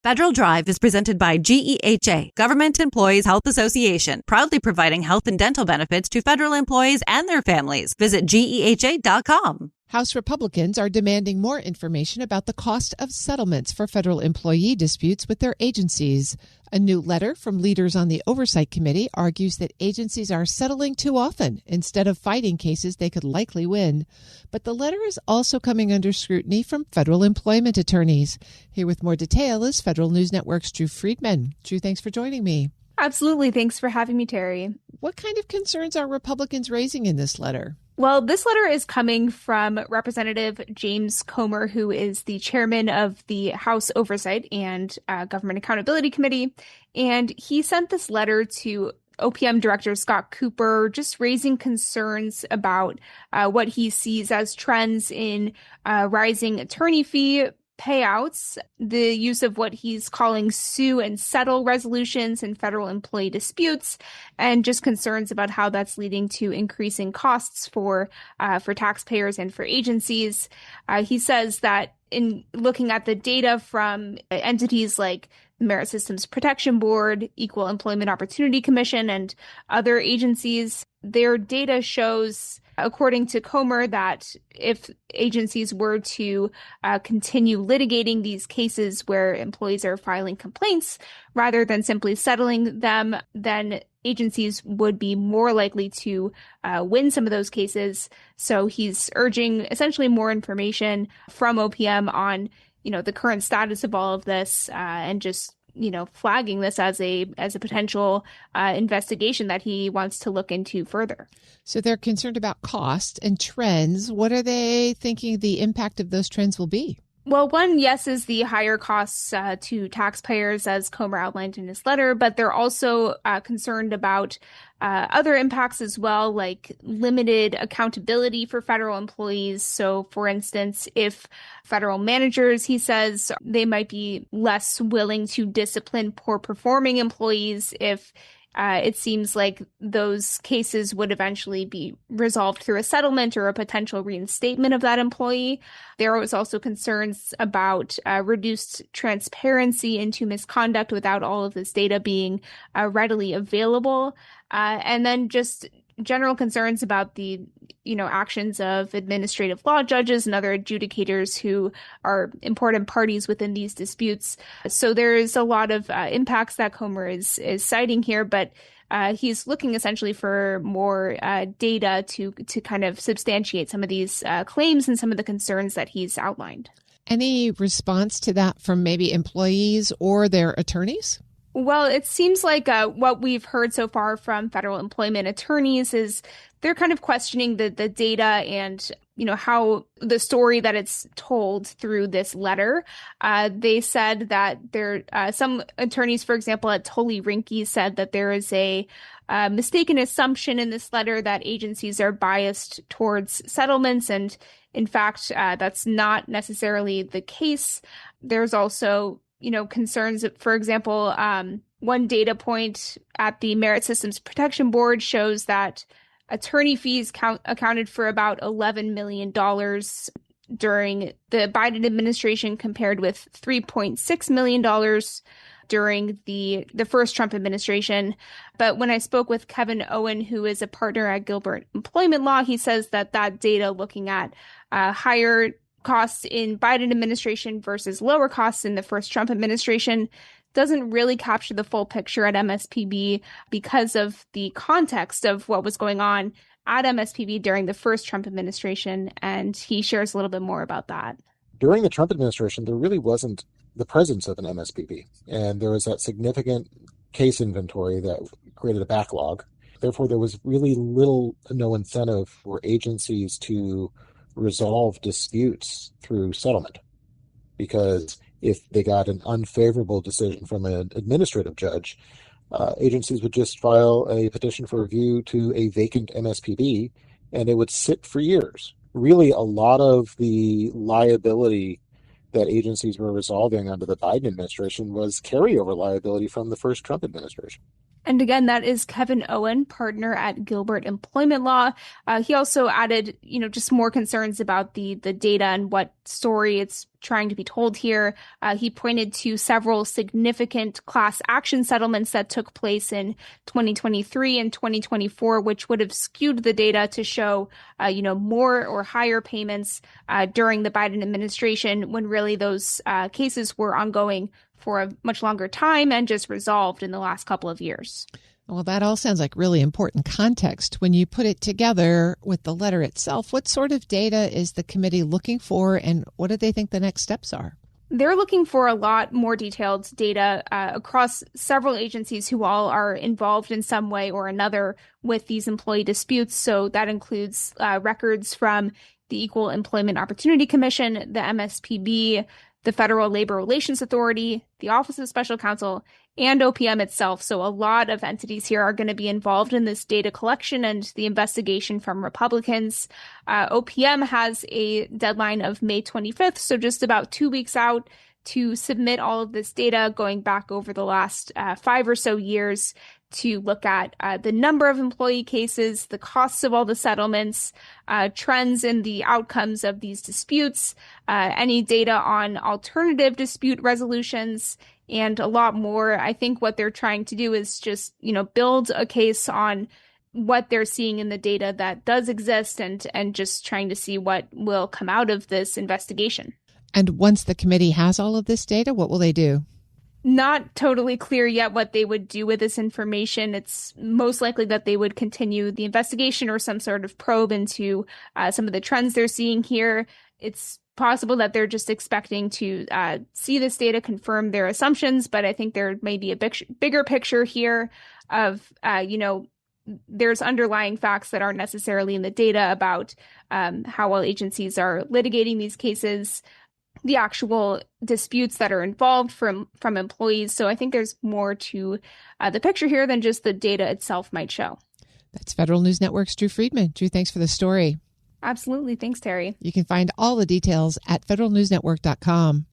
Federal Drive is presented by GEHA, Government Employees Health Association, proudly providing health and dental benefits to federal employees and their families. Visit GEHA.com. House Republicans are demanding more information about the cost of settlements for federal employee disputes with their agencies. A new letter from leaders on the Oversight Committee argues that agencies are settling too often instead of fighting cases they could likely win. But the letter is also coming under scrutiny from federal employment attorneys. Here with more detail is Federal News Network's Drew Friedman. Drew, thanks for joining me. Absolutely. Thanks for having me, Terry. What kind of concerns are Republicans raising in this letter? Well, this letter is coming from Representative James Comer, who is the chairman of the House Oversight and Government Accountability Committee. And he sent this letter to OPM Director Scott Cooper, just raising concerns about what he sees as trends in rising attorney fee payouts, the use of what he's calling sue and settle resolutions in federal employee disputes, and just concerns about how that's leading to increasing costs for taxpayers and for agencies. He says that in looking at the data from entities like the Merit Systems Protection Board, Equal Employment Opportunity Commission, and other agencies, their data shows, according to Comer, that if agencies were to continue litigating these cases where employees are filing complaints rather than simply settling them, then agencies would be more likely to win some of those cases. So he's urging essentially more information from OPM on, the current status of all of this, and just flagging this as a potential investigation that he wants to look into further. So they're concerned about cost and trends. What are they thinking the impact of those trends will be? Well, one, yes, is the higher costs to taxpayers, as Comer outlined in his letter, but they're also concerned about other impacts as well, like limited accountability for federal employees. So, for instance, if federal managers, he says, they might be less willing to discipline poor performing employees if it seems like those cases would eventually be resolved through a settlement or a potential reinstatement of that employee. There was also concerns about reduced transparency into misconduct without all of this data being readily available. And then just general concerns about the actions of administrative law judges and other adjudicators who are important parties within these disputes. So there's a lot of impacts that Comer is citing here, but he's looking essentially for more data to kind of substantiate some of these claims and some of the concerns that he's outlined. Any response to that from maybe employees or their attorneys? Well, it seems like what we've heard so far from federal employment attorneys is they're kind of questioning the data and, how the story that it's told through this letter. They said that some attorneys, for example, at Tully Rinke, said that there is a mistaken assumption in this letter that agencies are biased towards settlements. And in fact, that's not necessarily the case. There's also concerns, for example, one data point at the Merit Systems Protection Board shows that attorney fees accounted for about $11 million during the Biden administration, compared with $3.6 million during the first Trump administration. But when I spoke with Kevin Owen, who is a partner at Gilbert Employment Law, he says that data looking at higher costs in Biden administration versus lower costs in the first Trump administration doesn't really capture the full picture at MSPB because of the context of what was going on at MSPB during the first Trump administration. And he shares a little bit more about that. During the Trump administration, there really wasn't the presence of an MSPB, and there was that significant case inventory that created a backlog. Therefore, there was really no incentive for agencies to resolve disputes through settlement, because if they got an unfavorable decision from an administrative judge, agencies would just file a petition for review to a vacant MSPB, and it would sit for years. Really, a lot of the liability that agencies were resolving under the Biden administration was carryover liability from the first Trump administration. And again, that is Kevin Owen, partner at Gilbert Employment Law. He also added, just more concerns about the data and what story it's trying to be told here. He pointed to several significant class action settlements that took place in 2023 and 2024, which would have skewed the data to show, more or higher payments during the Biden administration, when really those cases were ongoing for a much longer time and just resolved in the last couple of years. Well, that all sounds like really important context. When you put it together with the letter itself, what sort of data is the committee looking for, and what do they think the next steps are? They're looking for a lot more detailed data across several agencies who all are involved in some way or another with these employee disputes. So that includes records from the Equal Employment Opportunity Commission, the MSPB, the Federal Labor Relations Authority, the Office of Special Counsel, and OPM itself. So a lot of entities here are going to be involved in this data collection and the investigation from Republicans. OPM has a deadline of May 25th, so just about 2 weeks out, to submit all of this data going back over the last 5 or so years to look at the number of employee cases, the costs of all the settlements, trends in the outcomes of these disputes, any data on alternative dispute resolutions, and a lot more. I think what they're trying to do is just, build a case on what they're seeing in the data that does exist and just trying to see what will come out of this investigation. And once the committee has all of this data, what will they do? Not totally clear yet what they would do with this information. It's most likely that they would continue the investigation or some sort of probe into some of the trends they're seeing here. It's possible that they're just expecting to see this data, confirm their assumptions, but I think there may be a bigger picture here of, there's underlying facts that aren't necessarily in the data about how well agencies are litigating these cases, the actual disputes that are involved from employees. So I think there's more to the picture here than just the data itself might show. That's Federal News Network's Drew Friedman. Drew, thanks for the story. Absolutely. Thanks, Terry. You can find all the details at federalnewsnetwork.com.